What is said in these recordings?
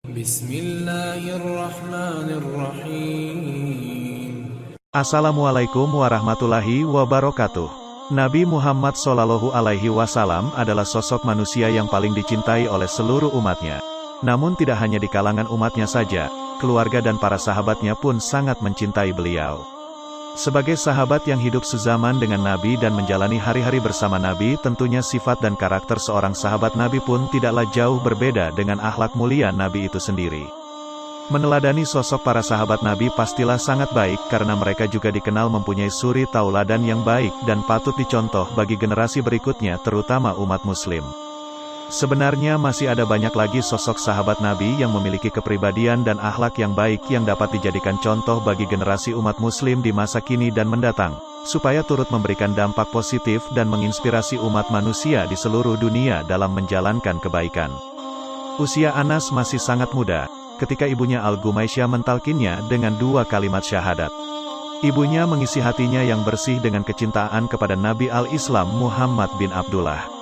Bismillahirrahmanirrahim. Assalamualaikum warahmatullahi wabarakatuh. Nabi Muhammad SAW adalah sosok manusia yang paling dicintai oleh seluruh umatnya. Namun tidak hanya di kalangan umatnya saja, keluarga dan para sahabatnya pun sangat mencintai beliau. Sebagai sahabat yang hidup sezaman dengan Nabi dan menjalani hari-hari bersama Nabi, tentunya sifat dan karakter seorang sahabat Nabi pun tidaklah jauh berbeda dengan akhlak mulia Nabi itu sendiri. Meneladani sosok para sahabat Nabi pastilah sangat baik karena mereka juga dikenal mempunyai suri tauladan yang baik dan patut dicontoh bagi generasi berikutnya terutama umat muslim. Sebenarnya masih ada banyak lagi sosok sahabat Nabi yang memiliki kepribadian dan akhlak yang baik yang dapat dijadikan contoh bagi generasi umat muslim di masa kini dan mendatang, supaya turut memberikan dampak positif dan menginspirasi umat manusia di seluruh dunia dalam menjalankan kebaikan. Usia Anas masih sangat muda ketika ibunya Al-Gumaisyah mentalkinnya dengan 2 kalimat syahadat. Ibunya mengisi hatinya yang bersih dengan kecintaan kepada Nabi Al-Islam Muhammad bin Abdullah.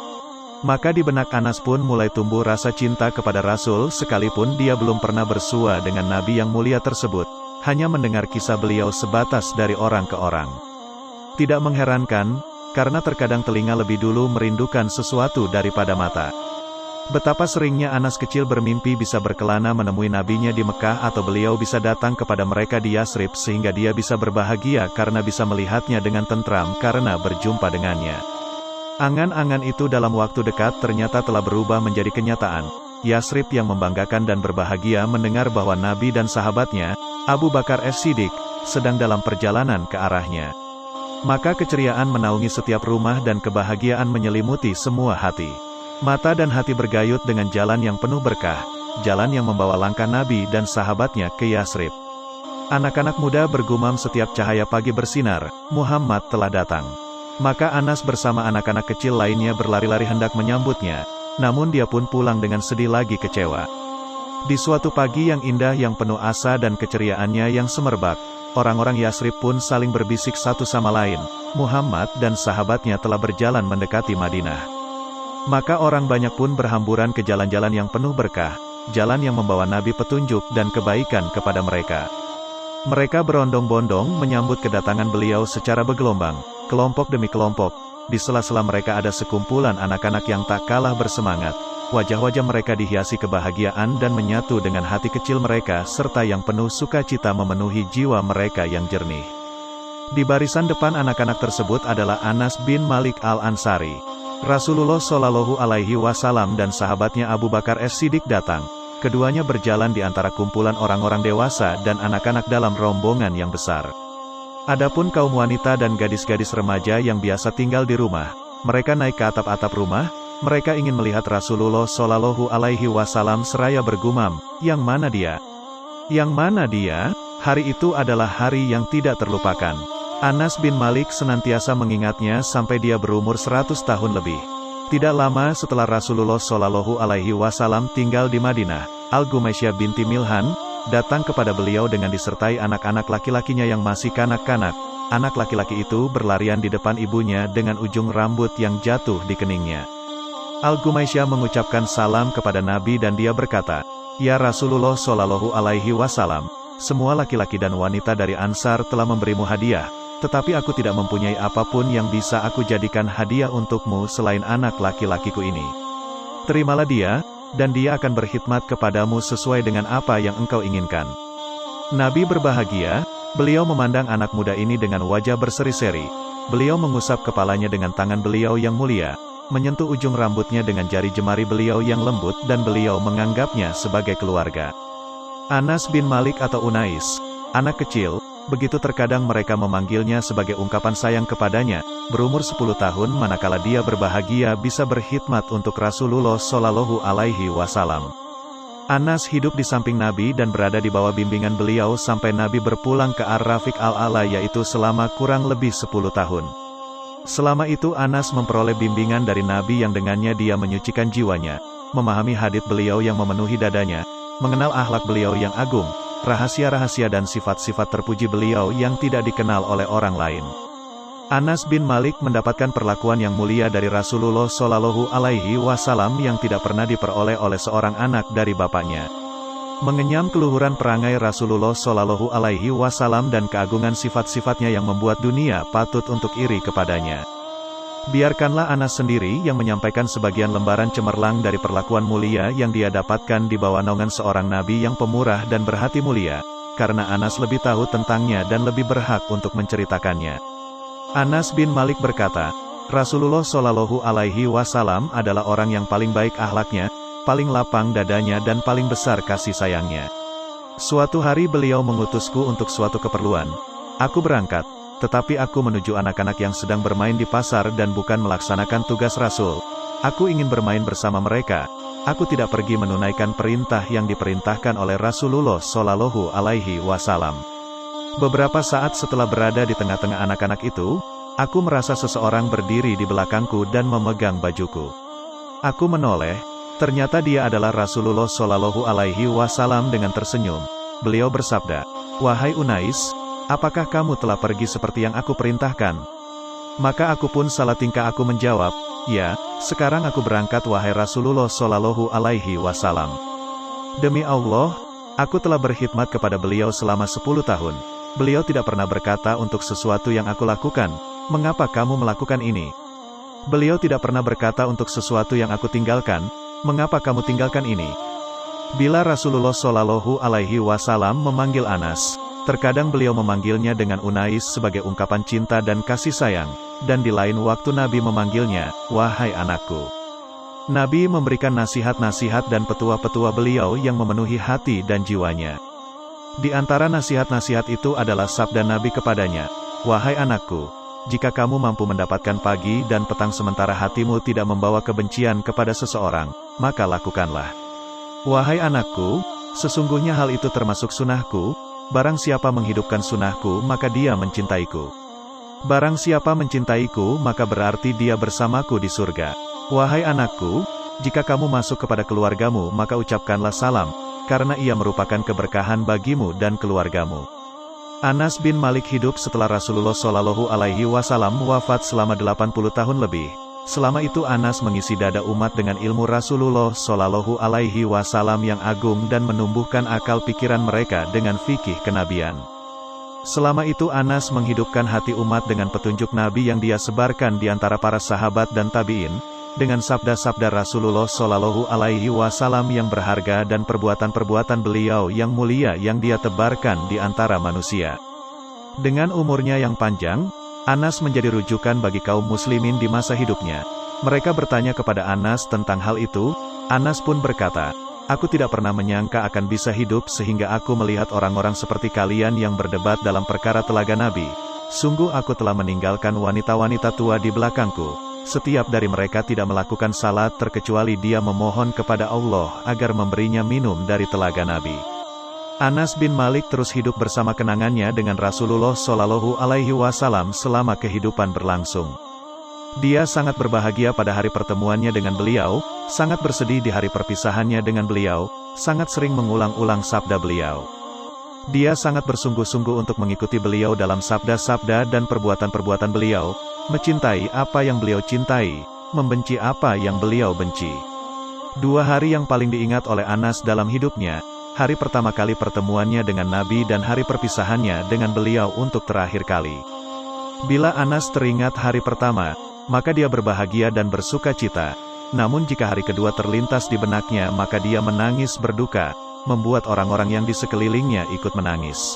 Maka di benak Anas pun mulai tumbuh rasa cinta kepada Rasul sekalipun dia belum pernah bersua dengan Nabi yang mulia tersebut, hanya mendengar kisah beliau sebatas dari orang ke orang. Tidak mengherankan, karena terkadang telinga lebih dulu merindukan sesuatu daripada mata. Betapa seringnya Anas kecil bermimpi bisa berkelana menemui nabinya di Mekah atau beliau bisa datang kepada mereka di Yasrib sehingga dia bisa berbahagia karena bisa melihatnya dengan tentram karena berjumpa dengannya. Angan-angan itu dalam waktu dekat ternyata telah berubah menjadi kenyataan. Yasrib yang membanggakan dan berbahagia mendengar bahwa Nabi dan sahabatnya, Abu Bakar As-Siddiq, sedang dalam perjalanan ke arahnya. Maka keceriaan menaungi setiap rumah dan kebahagiaan menyelimuti semua hati. Mata dan hati bergayut dengan jalan yang penuh berkah, jalan yang membawa langkah Nabi dan sahabatnya ke Yasrib. Anak-anak muda bergumam setiap cahaya pagi bersinar, Muhammad telah datang. Maka Anas bersama anak-anak kecil lainnya berlari-lari hendak menyambutnya, namun dia pun pulang dengan sedih lagi kecewa. Di suatu pagi yang indah yang penuh asa dan keceriaannya yang semerbak, orang-orang Yasrib pun saling berbisik satu sama lain, Muhammad dan sahabatnya telah berjalan mendekati Madinah. Maka orang banyak pun berhamburan ke jalan-jalan yang penuh berkah, jalan yang membawa Nabi petunjuk dan kebaikan kepada mereka. Mereka berondong-bondong menyambut kedatangan beliau secara bergelombang, kelompok demi kelompok. Di sela-sela mereka ada sekumpulan anak-anak yang tak kalah bersemangat. Wajah-wajah mereka dihiasi kebahagiaan dan menyatu dengan hati kecil mereka serta yang penuh sukacita memenuhi jiwa mereka yang jernih. Di barisan depan anak-anak tersebut adalah Anas bin Malik Al-Ansari. Rasulullah SAW dan sahabatnya Abu Bakar As-Siddiq datang. Keduanya berjalan di antara kumpulan orang-orang dewasa dan anak-anak dalam rombongan yang besar. Adapun kaum wanita dan gadis-gadis remaja yang biasa tinggal di rumah, mereka naik ke atap-atap rumah. Mereka ingin melihat Rasulullah SAW seraya bergumam, "Yang mana dia? Yang mana dia?" Hari itu adalah hari yang tidak terlupakan. Anas bin Malik senantiasa mengingatnya sampai dia berumur 100 tahun lebih. Tidak lama setelah Rasulullah SAW tinggal di Madinah, Al-Gumaisyah binti Milhan datang kepada beliau dengan disertai anak-anak laki-lakinya yang masih kanak-kanak. Anak laki-laki itu berlarian di depan ibunya dengan ujung rambut yang jatuh di keningnya. Al-Gumaisyah mengucapkan salam kepada Nabi dan dia berkata, "Ya Rasulullah SAW, semua laki-laki dan wanita dari Ansar telah memberimu hadiah, tetapi aku tidak mempunyai apapun yang bisa aku jadikan hadiah untukmu selain anak laki-lakiku ini. Terimalah dia, dan dia akan berkhidmat kepadamu sesuai dengan apa yang engkau inginkan." Nabi berbahagia, beliau memandang anak muda ini dengan wajah berseri-seri. Beliau mengusap kepalanya dengan tangan beliau yang mulia, menyentuh ujung rambutnya dengan jari jemari beliau yang lembut dan beliau menganggapnya sebagai keluarga. Anas bin Malik atau Unais, anak kecil, begitu terkadang mereka memanggilnya sebagai ungkapan sayang kepadanya, berumur 10 tahun manakala dia berbahagia bisa berkhidmat untuk Rasulullah SAW. Anas hidup di samping Nabi dan berada di bawah bimbingan beliau sampai Nabi berpulang ke Ar-Rafiq Al-A'la yaitu selama kurang lebih 10 tahun. Selama itu Anas memperoleh bimbingan dari Nabi yang dengannya dia menyucikan jiwanya, memahami hadits beliau yang memenuhi dadanya, mengenal akhlak beliau yang agung, rahasia-rahasia dan sifat-sifat terpuji beliau yang tidak dikenal oleh orang lain. Anas bin Malik mendapatkan perlakuan yang mulia dari Rasulullah SAW yang tidak pernah diperoleh oleh seorang anak dari bapaknya. Mengenyam keluhuran perangai Rasulullah Shallallahu Alaihi Wasallam dan keagungan sifat-sifatnya yang membuat dunia patut untuk iri kepadanya. Biarkanlah Anas sendiri yang menyampaikan sebagian lembaran cemerlang dari perlakuan mulia yang dia dapatkan di bawah naungan seorang nabi yang pemurah dan berhati mulia, karena Anas lebih tahu tentangnya dan lebih berhak untuk menceritakannya. Anas bin Malik berkata, Rasulullah Shallallahu Alaihi Wasallam adalah orang yang paling baik akhlaknya, paling lapang dadanya dan paling besar kasih sayangnya. Suatu hari beliau mengutusku untuk suatu keperluan. Aku berangkat, tetapi aku menuju anak-anak yang sedang bermain di pasar dan bukan melaksanakan tugas Rasul. Aku ingin bermain bersama mereka. Aku tidak pergi menunaikan perintah yang diperintahkan oleh Rasulullah Shallallahu Alaihi Wasallam. Beberapa saat setelah berada di tengah-tengah anak-anak itu, aku merasa seseorang berdiri di belakangku dan memegang bajuku. Aku menoleh. Ternyata dia adalah Rasulullah Shallallahu Alaihi Wasallam dengan tersenyum. Beliau bersabda, "Wahai Unais, apakah kamu telah pergi seperti yang aku perintahkan?" Maka aku pun salah tingkah aku menjawab, "Ya, sekarang aku berangkat wahai Rasulullah Shallallahu Alaihi Wasallam." Demi Allah, aku telah berkhidmat kepada beliau selama 10 tahun. Beliau tidak pernah berkata untuk sesuatu yang aku lakukan, "Mengapa kamu melakukan ini?" Beliau tidak pernah berkata untuk sesuatu yang aku tinggalkan, "Mengapa kamu tinggalkan ini?" Bila Rasulullah Shallallahu Alaihi Wasallam memanggil Anas, terkadang beliau memanggilnya dengan Unais sebagai ungkapan cinta dan kasih sayang, dan di lain waktu Nabi memanggilnya, "Wahai anakku." Nabi memberikan nasihat-nasihat dan petua-petua beliau yang memenuhi hati dan jiwanya. Di antara nasihat-nasihat itu adalah sabda Nabi kepadanya, "Wahai anakku, jika kamu mampu mendapatkan pagi dan petang sementara hatimu tidak membawa kebencian kepada seseorang, maka lakukanlah. Wahai anakku, sesungguhnya hal itu termasuk sunahku, barang siapa menghidupkan sunahku maka dia mencintaiku. Barang siapa mencintaiku maka berarti dia bersamaku di surga. Wahai anakku, jika kamu masuk kepada keluargamu maka ucapkanlah salam, karena ia merupakan keberkahan bagimu dan keluargamu." Anas bin Malik hidup setelah Rasulullah Shallallahu Alaihi Wasallam wafat selama 80 tahun lebih. Selama itu Anas mengisi dada umat dengan ilmu Rasulullah Shallallahu Alaihi Wasallam yang agung dan menumbuhkan akal pikiran mereka dengan fikih kenabian. Selama itu Anas menghidupkan hati umat dengan petunjuk Nabi yang dia sebarkan di antara para sahabat dan tabi'in, dengan sabda-sabda Rasulullah Shallallahu Alaihi Wasallam yang berharga dan perbuatan-perbuatan beliau yang mulia yang dia tebarkan di antara manusia. Dengan umurnya yang panjang, Anas menjadi rujukan bagi kaum muslimin di masa hidupnya. Mereka bertanya kepada Anas tentang hal itu. Anas pun berkata, "Aku tidak pernah menyangka akan bisa hidup sehingga aku melihat orang-orang seperti kalian yang berdebat dalam perkara telaga Nabi. Sungguh aku telah meninggalkan wanita-wanita tua di belakangku. Setiap dari mereka tidak melakukan salat terkecuali dia memohon kepada Allah agar memberinya minum dari telaga Nabi." Anas bin Malik terus hidup bersama kenangannya dengan Rasulullah Shallallahu Alaihi Wasallam selama kehidupan berlangsung. Dia sangat berbahagia pada hari pertemuannya dengan beliau, sangat bersedih di hari perpisahannya dengan beliau, sangat sering mengulang-ulang sabda beliau. Dia sangat bersungguh-sungguh untuk mengikuti beliau dalam sabda-sabda dan perbuatan-perbuatan beliau, mencintai apa yang beliau cintai, membenci apa yang beliau benci. 2 hari yang paling diingat oleh Anas dalam hidupnya, hari pertama kali pertemuannya dengan Nabi dan hari perpisahannya dengan beliau untuk terakhir kali. Bila Anas teringat hari pertama, maka dia berbahagia dan bersuka cita. Namun jika hari kedua terlintas di benaknya maka dia menangis berduka, membuat orang-orang yang di sekelilingnya ikut menangis.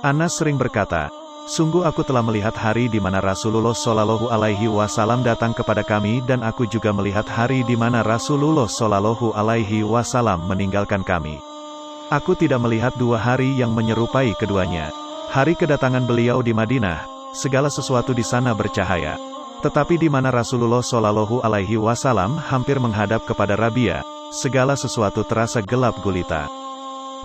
Anas sering berkata, "Sungguh aku telah melihat hari di mana Rasulullah Shallallahu Alaihi Wasallam datang kepada kami dan aku juga melihat hari di mana Rasulullah Shallallahu Alaihi Wasallam meninggalkan kami. Aku tidak melihat 2 hari yang menyerupai keduanya. Hari kedatangan beliau di Madinah, segala sesuatu di sana bercahaya. Tetapi di mana Rasulullah Shallallahu Alaihi Wasallam hampir menghadap kepada Rabia, segala sesuatu terasa gelap gulita.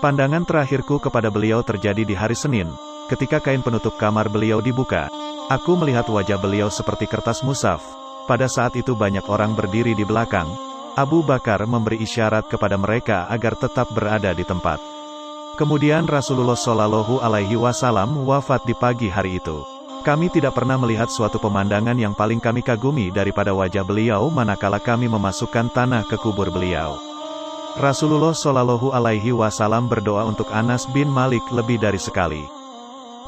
Pandangan terakhirku kepada beliau terjadi di hari Senin, ketika kain penutup kamar beliau dibuka. Aku melihat wajah beliau seperti kertas mushaf. Pada saat itu banyak orang berdiri di belakang. Abu Bakar memberi isyarat kepada mereka agar tetap berada di tempat. Kemudian Rasulullah Shallallahu Alaihi Wasallam wafat di pagi hari itu. Kami tidak pernah melihat suatu pemandangan yang paling kami kagumi daripada wajah beliau manakala kami memasukkan tanah ke kubur beliau. Rasulullah Shallallahu Alaihi Wasallam berdoa untuk Anas bin Malik lebih dari sekali.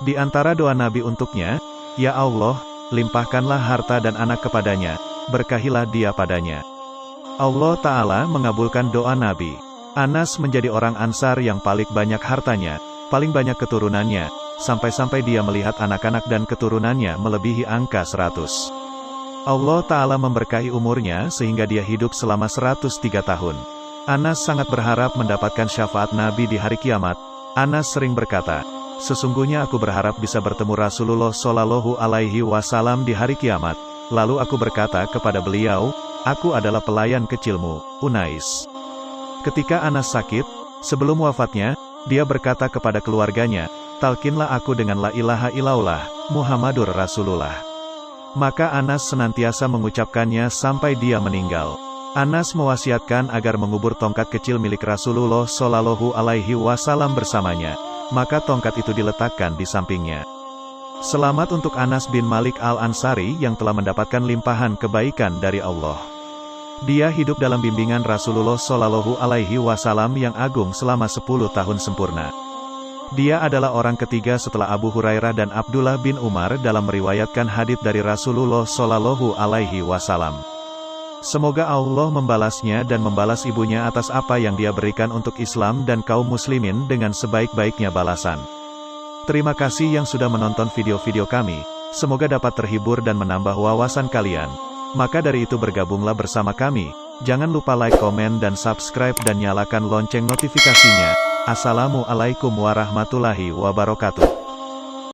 Di antara doa Nabi untuknya, "Ya Allah, limpahkanlah harta dan anak kepadanya, berkahilah dia padanya." Allah Ta'ala mengabulkan doa Nabi. Anas menjadi orang Ansar yang paling banyak hartanya, paling banyak keturunannya, sampai-sampai dia melihat anak-anak dan keturunannya melebihi angka 100. Allah Ta'ala memberkahi umurnya sehingga dia hidup selama 103 tahun. Anas sangat berharap mendapatkan syafaat Nabi di hari kiamat. Anas sering berkata, "Sesungguhnya aku berharap bisa bertemu Rasulullah Shallallahu Alaihi Wasallam di hari kiamat." Lalu aku berkata kepada beliau, "Aku adalah pelayan kecilmu, Unais." Ketika Anas sakit, sebelum wafatnya, dia berkata kepada keluarganya, "Talkinlah aku dengan la ilaha illallah, Muhammadur Rasulullah." Maka Anas senantiasa mengucapkannya sampai dia meninggal. Anas mewasiatkan agar mengubur tongkat kecil milik Rasulullah Shallallahu Alaihi Wasallam bersamanya. Maka tongkat itu diletakkan di sampingnya. Selamat untuk Anas bin Malik al-Ansari yang telah mendapatkan limpahan kebaikan dari Allah. Dia hidup dalam bimbingan Rasulullah Shallallahu Alaihi Wasallam yang agung selama 10 tahun sempurna. Dia adalah orang ketiga setelah Abu Hurairah dan Abdullah bin Umar dalam meriwayatkan hadits dari Rasulullah Shallallahu Alaihi Wasallam. Semoga Allah membalasnya dan membalas ibunya atas apa yang dia berikan untuk Islam dan kaum muslimin dengan sebaik-baiknya balasan. Terima kasih yang sudah menonton video-video kami, semoga dapat terhibur dan menambah wawasan kalian. Maka dari itu bergabunglah bersama kami, jangan lupa like, komen dan subscribe dan nyalakan lonceng notifikasinya. Assalamualaikum warahmatullahi wabarakatuh.